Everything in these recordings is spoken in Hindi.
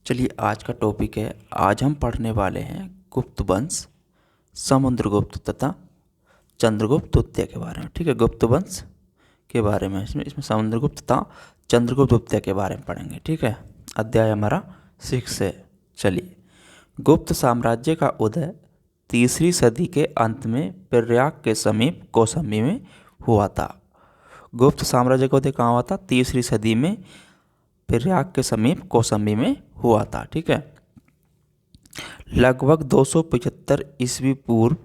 चलिए आज का टॉपिक है। आज हम पढ़ने वाले हैं गुप्त वंश, समुद्रगुप्त तथा चंद्रगुप्त द्वितीय के बारे में। ठीक है, गुप्त वंश के बारे में इसमें समुद्रगुप्त तथा चंद्रगुप्त द्वितीय के बारे में पढ़ेंगे। ठीक है, अध्याय हमारा 6 है। चलिए, गुप्त साम्राज्य का उदय तीसरी सदी के अंत में प्रयाग के समीप कौसंबी में हुआ था। गुप्त साम्राज्य का उदय कहाँ हुआ था? तीसरी सदी में प्रयाग के समीप कौसंबी में हुआ था। ठीक है, लगभग 275 ईस्वी पूर्व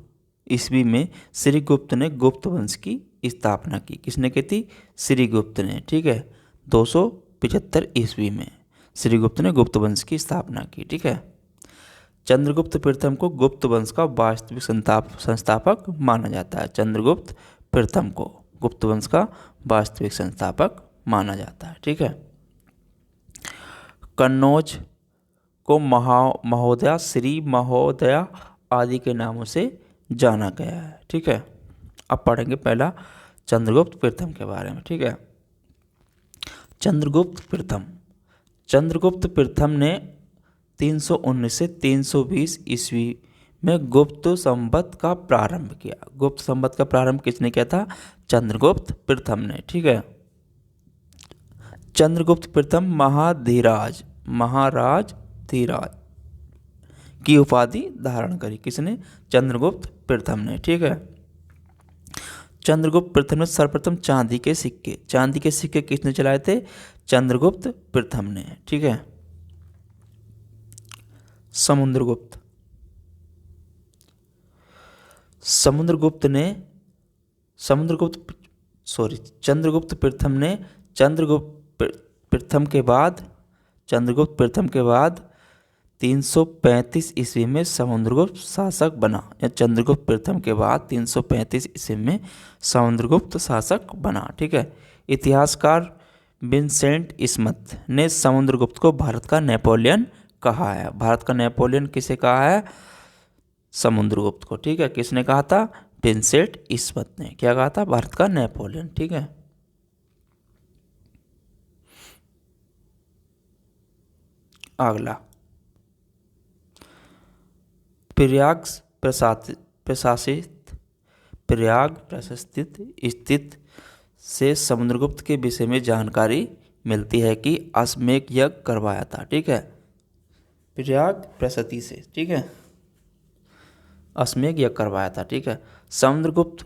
ईस्वी में श्रीगुप्त ने गुप्त वंश की स्थापना की। किसने की थी? श्रीगुप्त ने। ठीक है, 275 ईस्वी में श्रीगुप्त ने गुप्त वंश की स्थापना की। ठीक है, चंद्रगुप्त प्रथम को गुप्त वंश का वास्तविक संस्थापक माना जाता है। चंद्रगुप्त प्रथम को गुप्त वंश का वास्तविक संस्थापक माना जाता है। ठीक है, कन्नौज को महोदया, श्री महोदया आदि के नामों से जाना गया है। ठीक है, अब पढ़ेंगे पहला चंद्रगुप्त प्रथम के बारे में। ठीक है, चंद्रगुप्त प्रथम ने 319 से 320 ईस्वी में गुप्त संवत का प्रारंभ किया। गुप्त संवत का प्रारंभ किसने किया था? चंद्रगुप्त प्रथम ने। ठीक है, चंद्रगुप्त प्रथम महाराज धीराज की उपाधि धारण करी। किसने? चंद्रगुप्त प्रथम ने। ठीक है, चंद्रगुप्त प्रथम ने सर्वप्रथम चांदी के सिक्के किसने चलाए थे? चंद्रगुप्त प्रथम ने। ठीक है, चंद्रगुप्त प्रथम के बाद 335 ईस्वी में समुद्रगुप्त शासक बना। या चंद्रगुप्त प्रथम के बाद 335 ईस्वी में समुद्रगुप्त शासक बना। ठीक है, इतिहासकार विंसेंट स्मिथ ने समुद्रगुप्त को भारत का नेपोलियन कहा है। भारत का नेपोलियन किसे कहा है? समुद्रगुप्त को। ठीक है, किसने कहा था? विंसेंट स्मिथ ने। क्या कहा था? भारत का नेपोलियन। ठीक है, अगला प्रयाग प्रशासित स्थित से समुद्रगुप्त के विषय में जानकारी मिलती है कि अश्वमेध यज्ञ करवाया था। ठीक है, प्रयाग प्रशासित से। ठीक है, अश्वमेध यज्ञ करवाया था। ठीक है, समुद्रगुप्त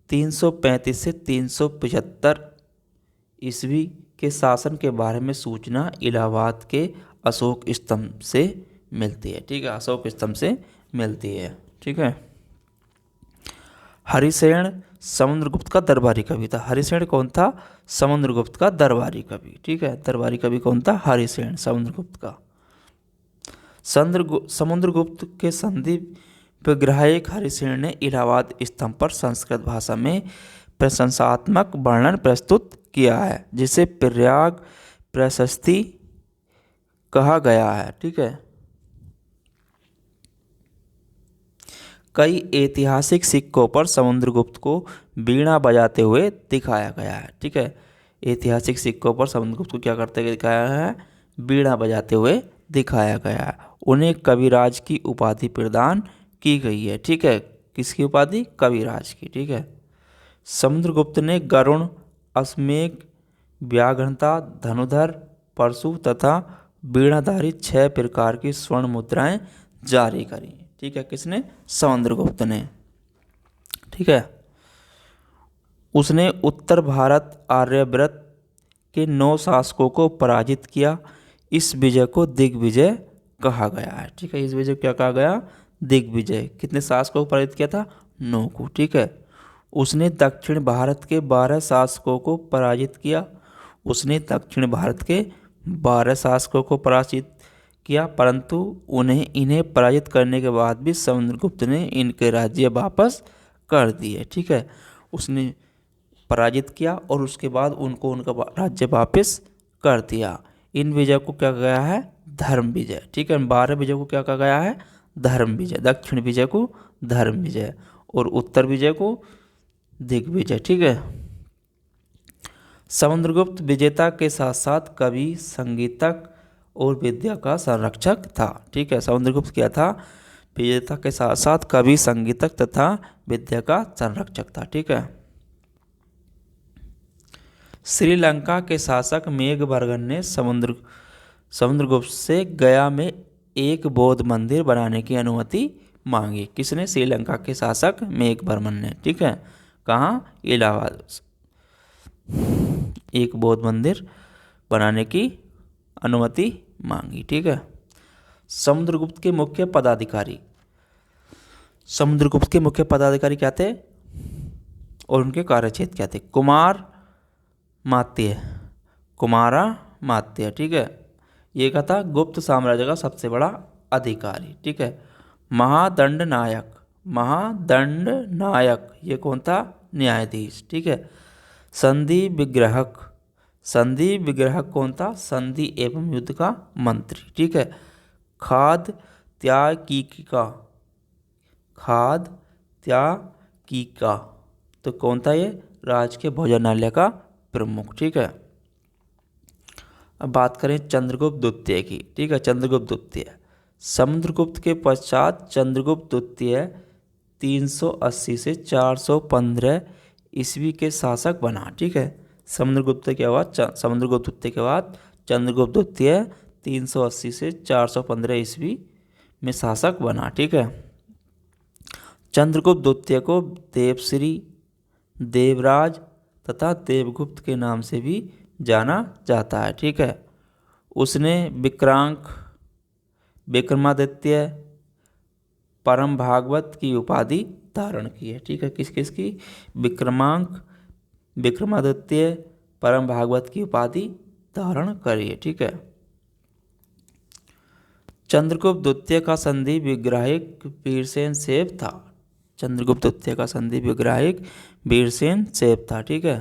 335 से 375 ईस्वी के शासन के बारे में सूचना इलाहाबाद के अशोक स्तंभ से मिलती है। ठीक है, अशोक स्तंभ से मिलती है। ठीक है, हरिसेन समुद्रगुप्त का दरबारी कवि था। हरिसेन कौन था? समुद्रगुप्त का दरबारी कवि। ठीक है, दरबारी कवि कौन था? हरिसेन, समुद्रगुप्त का। समुद्रगुप्त के संदीप विग्रहायक हरिसेन ने इलाहाबाद स्तंभ पर संस्कृत भाषा में प्रशंसात्मक वर्णन प्रस्तुत किया है, जिसे प्रयाग प्रशस्ति कहा गया है। ठीक है, कई ऐतिहासिक सिक्कों पर समुद्रगुप्त को वीणा बजाते हुए दिखाया गया है। ठीक है, ऐतिहासिक सिक्कों पर समुद्रगुप्त को क्या करते हुए दिखाया है? वीणा बजाते हुए दिखाया गया है। उन्हें कविराज की उपाधि प्रदान की गई है। ठीक है, किसकी उपाधि? कविराज की। ठीक है, समुद्रगुप्त ने गरुण, अश्वमेध, व्याघ्रता, धनुधर, परशु तथा वीणाधारी 6 प्रकार की स्वर्ण मुद्राएं जारी करी। ठीक है, किसने? समुद्रगुप्त ने। ठीक है, उसने उत्तर भारत आर्यव्रत के 9 शासकों को पराजित किया। इस विजय को दिग्विजय कहा गया है। ठीक है, इस विजय को क्या कहा गया? दिग्विजय। कितने शासकों को पराजित किया था? 9 को। ठीक है, उसने दक्षिण भारत के 12 शासकों को पराजित किया। उसने दक्षिण भारत के 12 शासकों को पराजित किया, परंतु इन्हें पराजित करने के बाद भी समुद्रगुप्त ने इनके राज्य वापस कर दिए। ठीक है, उसने पराजित किया और उसके बाद उनका राज्य वापस कर दिया। इन विजय को क्या कहा गया है? धर्म विजय। ठीक है, 12 विजय को क्या कहा गया है? धर्म विजय। दक्षिण विजय को धर्म विजय और उत्तर विजय को दिग्विजय। ठीक है, समुद्रगुप्त विजेता के साथ साथ कवि, संगीतक और विद्या का संरक्षक था। ठीक है, समुद्रगुप्त क्या था? विजेता के साथ साथ कवि, संगीतक तथा विद्या का संरक्षक था। ठीक है। श्रीलंका के शासक मेघवर्मन ने समुद्रगुप्त से गया में एक बौद्ध मंदिर बनाने की अनुमति मांगी। किसने? श्रीलंका के शासक मेघवर्मन ने। ठीक है, कहाँ? इलाहाबाद। एक बौद्ध मंदिर बनाने की अनुमति मांगी। ठीक है। समुद्रगुप्त के मुख्य पदाधिकारी, समुद्रगुप्त के मुख्य पदाधिकारी क्या थे और उनके कार्यक्षेत्र क्या थे? कुमार मात्य, कुमारा मात्य। ठीक है, ये क्या था? गुप्त साम्राज्य का सबसे बड़ा अधिकारी। ठीक है। महादंड नायक, महादंड नायक ये कौन था? न्यायाधीश। ठीक है। संधि विग्रहक, संधि विग्रहक कौन था? संधि एवं युद्ध का मंत्री। ठीक है। खाद्य त्यागिका, खाद्य त्यागिका तो कौन था ये? राजकीय भोजनालय का प्रमुख। ठीक है। अब बात करें चंद्रगुप्त द्वितीय की। ठीक है, चंद्रगुप्त द्वितीय, समुद्रगुप्त के पश्चात चंद्रगुप्त द्वितीय 380 से 415 ईस्वी के शासक बना। ठीक है, समुद्रगुप्त के बाद समुद्रगुप्त द्वितीय के बाद चंद्रगुप्त द्वितीय 380 से 415 ईस्वी में शासक बना। ठीक है। चंद्रगुप्त द्वितीय को देवश्री, देवराज तथा देवगुप्त के नाम से भी जाना जाता है। ठीक है। उसने विक्रांक, विक्रमादित्य, परम भागवत की उपाधि धारण की है। ठीक है, किस किस की? विक्रमांक, विक्रमादित्य, परम भागवत की उपाधि धारण करी है। ठीक है। चंद्रगुप्त द्वितीय का संधि विग्राहिक वीरसेन सेव था। चंद्रगुप्त द्वितीय का संधि विग्राहिक वीरसेन सेव था। ठीक है।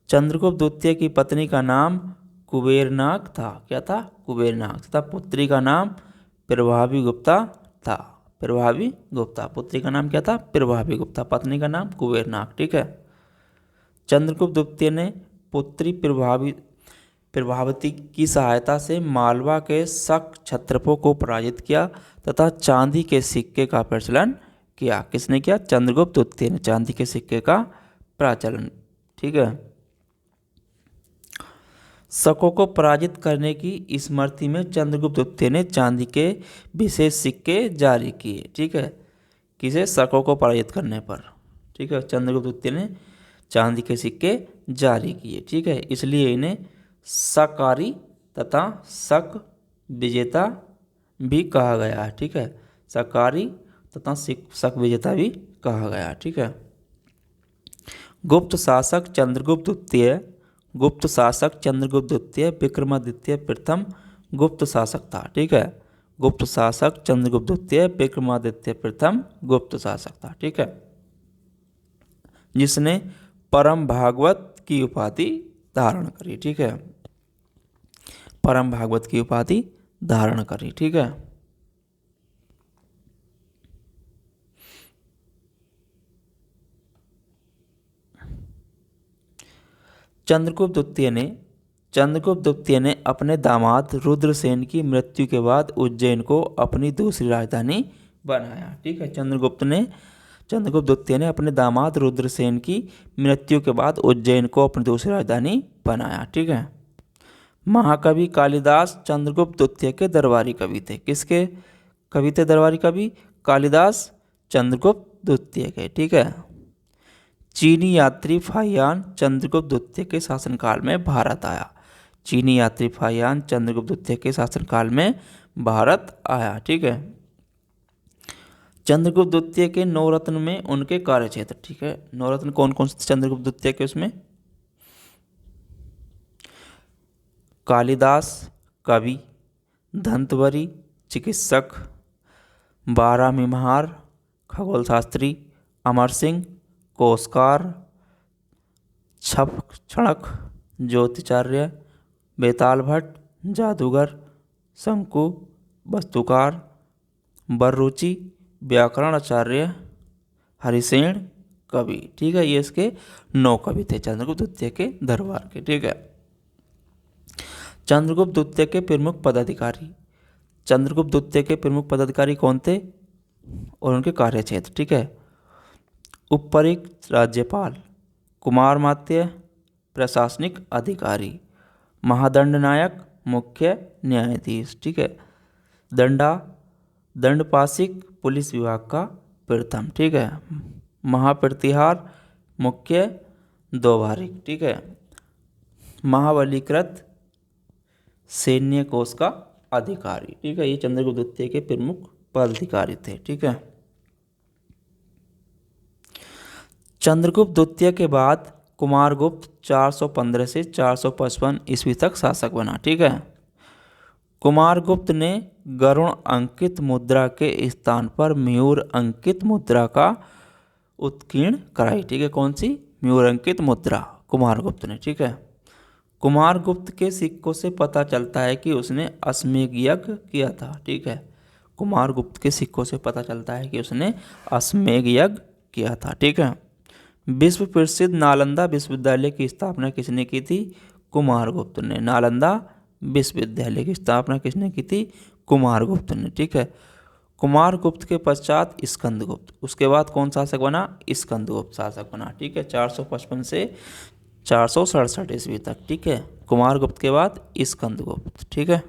चंद्रगुप्त द्वितीय की पत्नी का नाम कुबेरनाग था। क्या था? कुबेरनाग तथा पुत्री का नाम प्रभावी गुप्ता था। प्रभावी गुप्ता, पुत्री का नाम क्या था? प्रभावी गुप्ता, पत्नी का नाम कुबेरनाग। ठीक है। चंद्रगुप्त द्वितीय ने पुत्री प्रभावती की सहायता से मालवा के शक क्षत्रपों को पराजित किया तथा चांदी के सिक्के का प्रचलन किया। किसने किया? चंद्रगुप्त द्वितीय ने चांदी के सिक्के का प्रचलन। ठीक है। शकों को पराजित करने की स्मृति में चंद्रगुप्त द्वितीय ने चांदी के विशेष सिक्के जारी किए। ठीक है, किसे? शकों को पराजित करने पर। ठीक है, चंद्रगुप्त द्वितीय ने चांदी के सिक्के जारी किए। ठीक है, इसलिए इन्हें शकारी तथा शक विजेता भी कहा गया है। ठीक है, शकारी तथा शक विजेता भी कहा गया है। ठीक है। गुप्त शासक चंद्रगुप्त द्वितीय, गुप्त शासक चंद्रगुप्त द्वितीय विक्रमादित्य प्रथम गुप्त शासक था। ठीक है, गुप्त शासक चंद्रगुप्त द्वितीय विक्रमादित्य प्रथम गुप्त शासक था। ठीक है, जिसने परम भागवत की उपाधि धारण करी। ठीक है, परम भागवत की उपाधि धारण करी। ठीक है। चंद्रगुप्त द्वितीय ने अपने दामाद रुद्रसेन की मृत्यु के बाद उज्जैन को अपनी दूसरी राजधानी बनाया। ठीक है, चंद्रगुप्त द्वितीय ने अपने दामाद रुद्रसेन की मृत्यु के बाद उज्जैन को अपनी दूसरी राजधानी बनाया। ठीक है। महाकवि कालिदास चंद्रगुप्त द्वितीय के दरबारी कवि थे। किसके कवि थे दरबारी कवि? कालिदास चंद्रगुप्त द्वितीय के। ठीक है। चीनी यात्री फाहियान चंद्रगुप्त द्वितीय के शासनकाल में भारत आया। चीनी यात्री फाहियान चंद्रगुप्त द्वितीय के शासनकाल में भारत आया। ठीक है। चंद्रगुप्त द्वितीय के नवरत्न में उनके कार्यक्षेत्र। ठीक है, नवरत्न कौन कौन से चंद्रगुप्त द्वितीय के? उसमें कालिदास कवि, धंतवरी चिकित्सक, बारामीमहार खगोल शास्त्री, अमर सिंह कोशकार, क्षणक ज्योतिचार्य, बेताल भट्ट जादूगर, शंकु वस्तुकार, बररुचि व्याकरण आचार्य, हरिसेन कवि। ठीक है, ये इसके 9 कवि थे चंद्रगुप्त द्वितीय के दरबार के। ठीक है। चंद्रगुप्त द्वितीय के प्रमुख पदाधिकारी, चंद्रगुप्त द्वितीय के प्रमुख पदाधिकारी कौन थे और उनके कार्यक्षेत्र, ठीक है। उपरिक्त राज्यपाल, कुमारमात्य प्रशासनिक अधिकारी, महादंडनायक मुख्य न्यायाधीश, ठीक है। दंडपाशिक पुलिस विभाग का प्रथम, ठीक है। महाप्रतिहार मुख्य दोभारिक, ठीक है। महाबलीकृत सैन्य कोष का अधिकारी, ठीक है। ये चंद्रगुप्त द्वितीय के प्रमुख पदाधिकारी थे, ठीक है। चंद्रगुप्त द्वितीय के बाद कुमारगुप्त 415 से 455 ईस्वी तक शासक बना, ठीक है। कुमारगुप्त ने गरुण अंकित मुद्रा के स्थान पर मयूर अंकित मुद्रा का उत्कीर्ण कराई, ठीक है। कौन सी? मयूर अंकित मुद्रा कुमारगुप्त ने, ठीक है। कुमारगुप्त के सिक्कों से पता चलता है कि उसने अश्वमेध यज्ञ किया था, ठीक है। कुमारगुप्त के सिक्कों से पता चलता है कि उसने अश्वमेध यज्ञ किया था, ठीक है। विश्व प्रसिद्ध नालंदा विश्वविद्यालय की स्थापना किसने की थी? कुमारगुप्त ने। नालंदा विश्वविद्यालय की स्थापना किसने की थी? कुमारगुप्त ने, ठीक है। कुमारगुप्त के पश्चात स्कंदगुप्त, उसके बाद कौन शासक बना? स्कंदगुप्त शासक बना, ठीक है। 455 से 467 ईस्वी तक, ठीक है। कुमारगुप्त के बाद स्कंदगुप्त, ठीक है।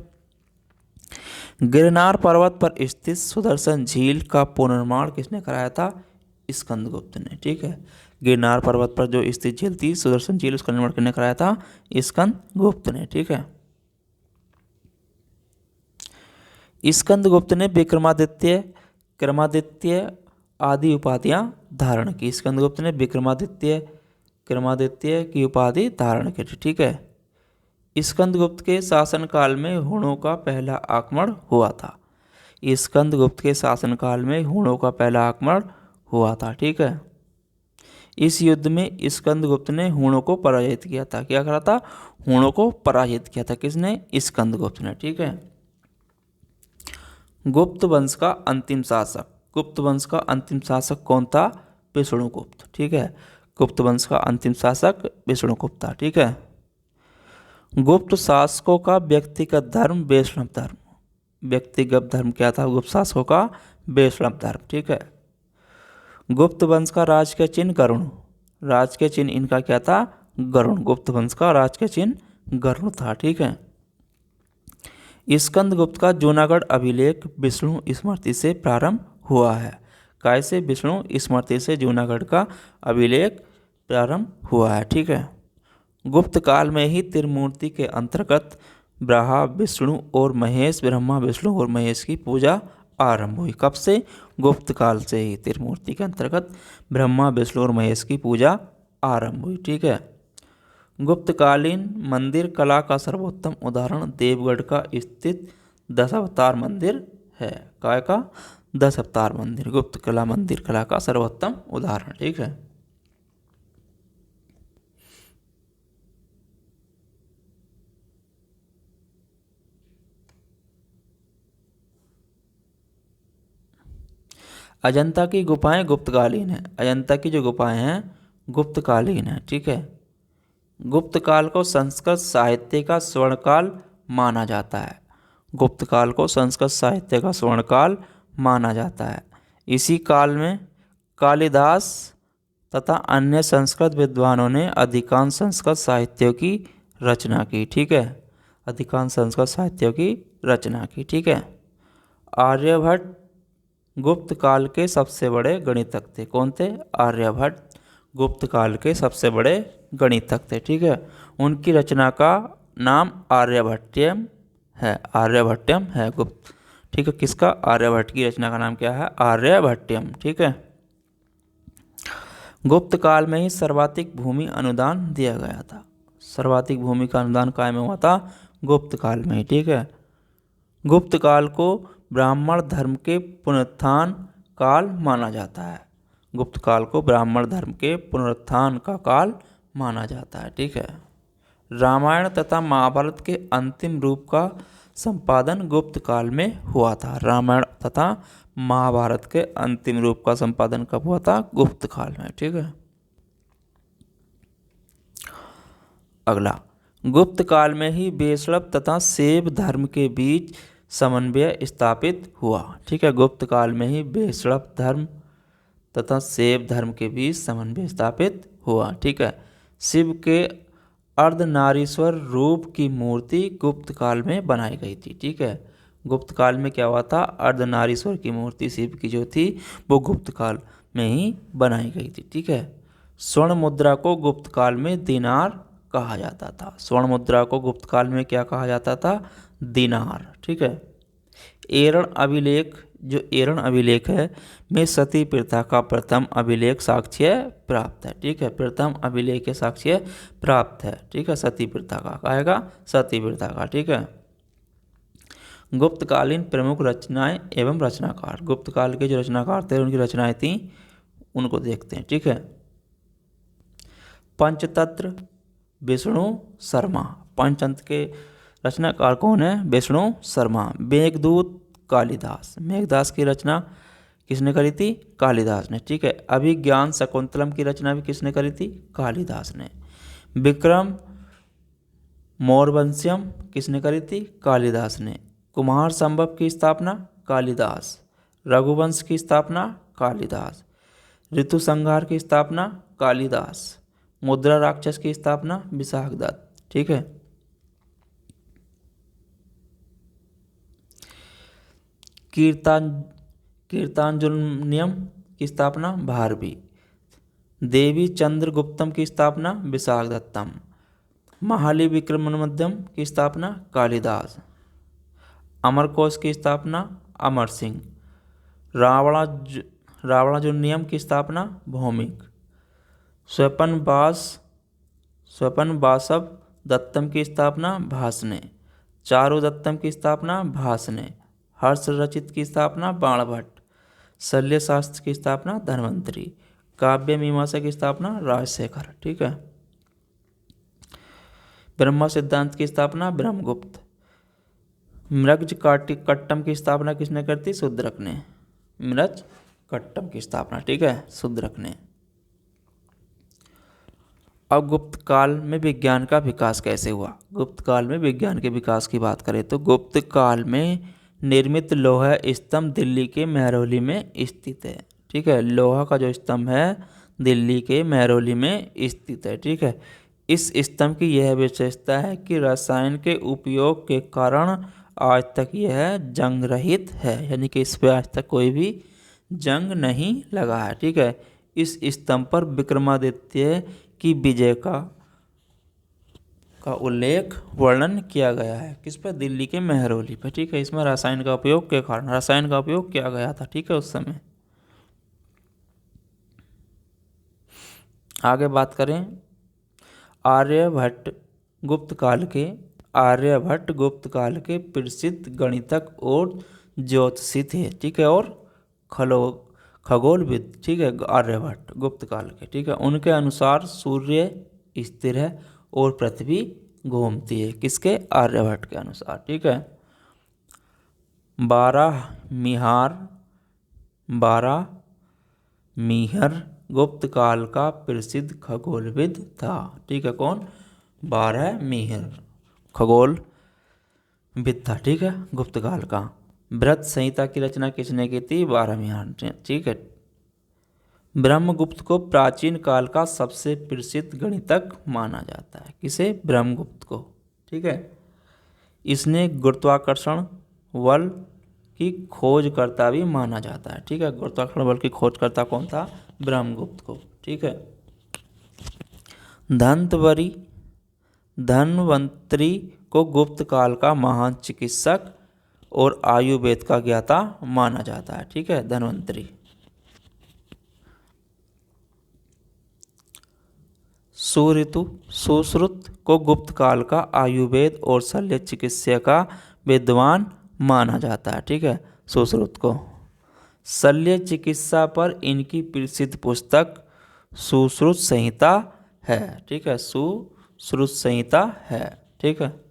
गिरनार पर्वत पर स्थित सुदर्शन झील का पुनर्निर्माण किसने कराया था? स्कंदगुप्त ने, ठीक है। गिरनार पर्वत पर जो स्थित झील थी सुदर्शन झील, उसका निर्माण किसने कराया था? स्कंदगुप्त ने, ठीक है। स्कंदगुप्त ने विक्रमादित्य, क्रमादित्य आदि उपाधियां धारण की। स्कंदगुप्त ने विक्रमादित्य, क्रमादित्य की उपाधि धारण की थी, ठीक है। स्कंदगुप्त के शासनकाल में हुणों का पहला आक्रमण हुआ था। स्कंदगुप्त के शासनकाल में हुणों का पहला आक्रमण हुआ था, ठीक है। इस युद्ध में स्कंदगुप्त ने हुणों को पराजित किया था। क्या करा था? हुणों को पराजित किया था। किसने? स्कंदगुप्त ने, ठीक है। गुप्त वंश का अंतिम शासक, गुप्त वंश का अंतिम शासक कौन था? विष्णुगुप्त, ठीक है। गुप्त वंश का अंतिम शासक विष्णुगुप्त था, ठीक है। गुप्त शासकों का व्यक्तिगत धर्म वैष्णव धर्म, व्यक्तिगत धर्म क्या था गुप्त शासकों का? वैष्णव धर्म, ठीक है। गुप्त वंश का राजकीय चिन्ह गरुण, राजकीय चिन्ह इनका क्या था? गरुण। गुप्त वंश का राजकीय चिन्ह गरुण था, ठीक है। स्कंदगुप्त का जूनागढ़ अभिलेख विष्णु स्मृति से प्रारंभ हुआ है। कैसे? विष्णु स्मृति से जूनागढ़ का अभिलेख प्रारंभ हुआ है, ठीक है। गुप्त काल में ही त्रिमूर्ति के अंतर्गत ब्रह्मा विष्णु और महेश, ब्रह्मा विष्णु और महेश की पूजा आरंभ हुई। कब से? गुप्त काल से ही त्रिमूर्ति के अंतर्गत ब्रह्मा विष्णु और महेश की पूजा आरंभ हुई, ठीक है। गुप्तकालीन मंदिर कला का सर्वोत्तम उदाहरण देवगढ़ का स्थित 10 अवतार मंदिर है। काय का? 10 अवतार मंदिर गुप्त कला मंदिर कला का सर्वोत्तम उदाहरण, ठीक है। अजंता की गुफाएं गुप्तकालीन है। अजंता की जो गुफाएं हैं गुप्तकालीन है, ठीक है। गुप्त काल को संस्कृत साहित्य का स्वर्णकाल माना जाता है। गुप्त काल को संस्कृत साहित्य का स्वर्णकाल माना जाता है। इसी काल में कालिदास तथा अन्य संस्कृत विद्वानों ने अधिकांश संस्कृत साहित्यों की रचना की, ठीक है। अधिकांश संस्कृत साहित्यों की रचना की, ठीक है। आर्यभट्ट गुप्त काल के सबसे बड़े गणितज्ञ थे। कौन थे? आर्यभट्ट गुप्त काल के सबसे बड़े गणितज्ञ थे, ठीक है। उनकी रचना का नाम आर्यभट्टयम है। आर्यभट्टयम है गुप्त, ठीक है। किसका? आर्यभट्ट की रचना का नाम क्या है? आर्यभट्टयम, ठीक है। गुप्त काल में ही सर्वाधिक भूमि अनुदान दिया गया था। सर्वाधिक भूमि का अनुदान कायम हुआ था गुप्त काल में ही, ठीक है। गुप्त काल को ब्राह्मण धर्म के पुनरुत्थान काल माना जाता है। गुप्त काल को ब्राह्मण धर्म के पुनरुत्थान का काल माना जाता है, ठीक है। रामायण तथा महाभारत के अंतिम रूप का संपादन गुप्त काल में हुआ था। रामायण तथा महाभारत के अंतिम रूप का संपादन कब हुआ था? गुप्त काल में, ठीक है। अगला, गुप्त काल में ही वैष्णव तथा शैव धर्म के बीच समन्वय स्थापित हुआ। ठीक है, गुप्त काल में ही वैष्णव धर्म तथा शैव धर्म के बीच समन्वय स्थापित हुआ। ठीक है, शिव के अर्धनारीश्वर रूप की मूर्ति गुप्त काल में बनाई गई थी। ठीक है, गुप्त काल में क्या हुआ था, अर्धनारीश्वर की मूर्ति शिव की जो थी वो गुप्त काल में ही बनाई गई थी। ठीक है, स्वर्ण मुद्रा को गुप्त काल में दिनार कहा जाता था। स्वर्ण मुद्रा को गुप्त काल में क्या कहा जाता था, दिनार। ठीक है, एरण अभिलेख, जो एरण अभिलेख है में सती प्रथा का प्रथम अभिलेख साक्ष्य प्राप्त है। ठीक है, प्रथम अभिलेख साक्ष्य प्राप्त है। ठीक है, सती प्रथा का कहेगा, सती प्रथा का। ठीक है, गुप्तकालीन प्रमुख रचनाएं एवं रचनाकार, गुप्त काल के जो रचनाकार थे उनकी रचनाएं थी उनको देखते हैं। ठीक है, पंचतंत्र विष्णु शर्मा, पंचतंत्र के रचनाकार कौन है, विष्णु शर्मा। मेघदूत कालिदास, मेघदास की रचना किसने करी थी, कालिदास ने। ठीक है, अभिज्ञान शकुंतलम की रचना भी किसने करी थी, कालिदास ने। विक्रम मौरवंशियम किसने करी थी, कालिदास ने। कुमार संभव की स्थापना कालिदास। रघुवंश की स्थापना कालिदास। ऋतु संहार की स्थापना कालिदास। मुद्रा राक्षस की स्थापना विशाखदत्त। ठीक है, कीर्तांजलियम की स्थापना भारवी। देवी चंद्रगुप्तम की स्थापना विशाखदत्तम। महाली विक्रमोन्मध्यम की स्थापना कालिदास। अमरकोश की स्थापना अमर सिंह। रावणाजुनियम की स्थापना भौमिक। स्वपनवासव दत्तम की स्थापना भासने। चारुदत्तम की स्थापना भासने। हर्ष रचित की स्थापना बाणभट्ट। शल्य शास्त्र की स्थापना धन्वंतरी। काव्य मीमांसा की स्थापना राजशेखर। ठीक है, ब्रह्म सिद्धांत की स्थापना ब्रह्मगुप्त। मृग कट्टम की स्थापना किसने करती, शूद्रक ने। मृग कट्टम की स्थापना, ठीक है, शूद्रक ने। अब गुप्त काल में विज्ञान का विकास कैसे हुआ, गुप्त काल में विज्ञान के विकास की बात करें तो गुप्त काल में निर्मित लोहा स्तंभ दिल्ली के महरौली में स्थित है। ठीक है, लोहा का जो स्तंभ है दिल्ली के महरौली में स्थित है। ठीक है, इस स्तंभ की यह विशेषता है कि रसायन के उपयोग के कारण आज तक यह जंग रहित है, यानी कि इस पर आज तक कोई भी जंग नहीं लगा है। ठीक है, इस स्तंभ पर विक्रमादित्य की विजय का उल्लेख वर्णन किया गया है। किस पर, दिल्ली के महरौली पर। ठीक है, इसमें रसायन का उपयोग के कारण रसायन का उपयोग किया गया था। ठीक है, उस समय। आगे बात करें आर्यभट्ट गुप्त काल के प्रसिद्ध गणितज्ञ और ज्योतिषी थे। ठीक है, और खगोलविद। ठीक है, आर्यभट्ट गुप्त काल के। ठीक है, उनके अनुसार सूर्य स्थिर है और पृथ्वी घूमती है। किसके, आर्यभट्ट के अनुसार। ठीक है, बारहमीहर गुप्त काल का प्रसिद्ध खगोलविद था। ठीक है, कौन, बारहमीहर खगोलविद था। ठीक है, गुप्त काल का। बृहत संहिता की रचना किसने की थी, बारहमीहर ने। ठीक है, ब्रह्मगुप्त को प्राचीन काल का सबसे प्रसिद्ध गणितज्ञ माना जाता है। किसे, ब्रह्मगुप्त को। ठीक है, इसने गुरुत्वाकर्षण बल की खोजकर्ता भी माना जाता है। ठीक है, गुरुत्वाकर्षण बल की खोजकर्ता कौन था, ब्रह्मगुप्त को। ठीक है, धन्वंतरी को गुप्त काल का महान चिकित्सक और आयुर्वेद का ज्ञाता माना जाता है। ठीक है, धन्वंतरी। सुश्रुत को गुप्त काल का आयुर्वेद और शल्य चिकित्सा का विद्वान माना जाता है। ठीक है, सुश्रुत को। शल्य चिकित्सा पर इनकी प्रसिद्ध पुस्तक सुश्रुत संहिता है। ठीक है, सुश्रुत संहिता है। ठीक है,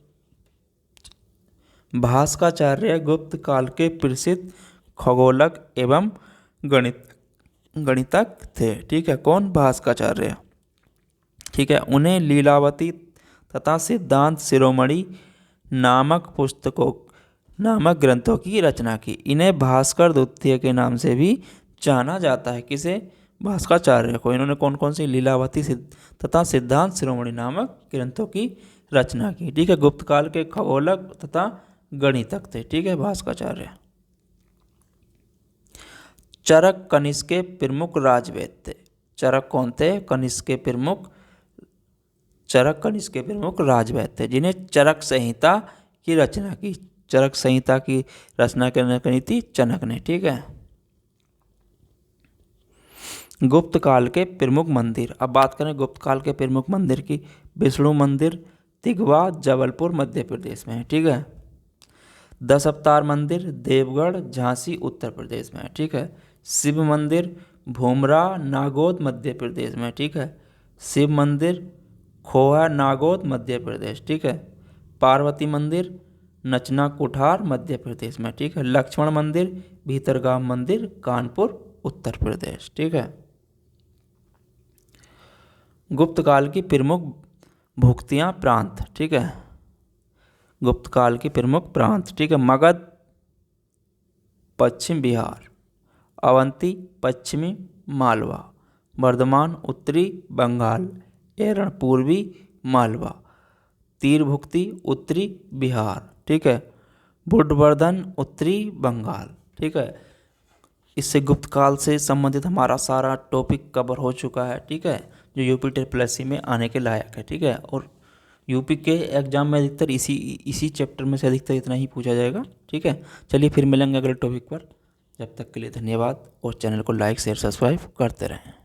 भास्कराचार्य गुप्त काल के प्रसिद्ध खगोलक एवं गणितज्ञ थे। ठीक है, कौन, भास्कराचार्य। ठीक है, उन्हें लीलावती तथा सिद्धांत शिरोमणि नामक ग्रंथों की रचना की। इन्हें भास्कर द्वितीय के नाम से भी जाना जाता है। किसे? भास्कराचार्य को। इन्होंने कौन कौन सी लीलावती तथा सिद्धांत शिरोमणि नामक ग्रंथों की रचना की। ठीक है, गुप्त काल के खगोलक तथा गणितज्ञ थे। ठीक है, भास्कराचार्य। चरक कनिष्क के प्रमुख राजवैद्य थे। चरक कौन थे? कनिष्क के प्रमुख राजवैद्य थे, जिन्हें चरक संहिता की रचना की। चरक संहिता की रचना करी थी चनक ने। ठीक है। गुप्त काल के प्रमुख मंदिर। अब बात करें गुप्त काल के प्रमुख मंदिर की। विष्णु मंदिर तिगवा जबलपुर मध्य प्रदेश में है। ठीक है। 10 अवतार मंदिर देवगढ़ झांसी उत्तर प्रदेश में है। ठीक है। शिव मंदिर भूमरा नागौद मध्य प्रदेश में। ठीक है। शिव मंदिर खोहा नागौद मध्य प्रदेश। ठीक है। पार्वती मंदिर नचना कुठार मध्य प्रदेश में। ठीक है। लक्ष्मण मंदिर भीतरगाम मंदिर कानपुर उत्तर प्रदेश। ठीक है। गुप्त काल की प्रमुख भुक्तियाँ प्रांत। ठीक है। गुप्त काल की प्रमुख प्रांत। ठीक है। मगध पश्चिम बिहार, अवंती पश्चिमी मालवा, वर्धमान उत्तरी बंगाल, एरण पूर्वी मालवा, तीरभुक्ति उत्तरी बिहार। ठीक है। बुद्धवर्धन उत्तरी बंगाल। ठीक है। इससे गुप्त काल से संबंधित हमारा सारा टॉपिक कवर हो चुका है। ठीक है, जो यूपी TSS में आने के लायक है। ठीक है। और यूपी के एग्जाम में अधिकतर इसी चैप्टर में से अधिकतर इतना ही पूछा जाएगा। ठीक है। चलिए फिर मिलेंगे अगले टॉपिक पर। जब तक के लिए धन्यवाद और चैनल को लाइक शेयर सब्सक्राइब करते रहें।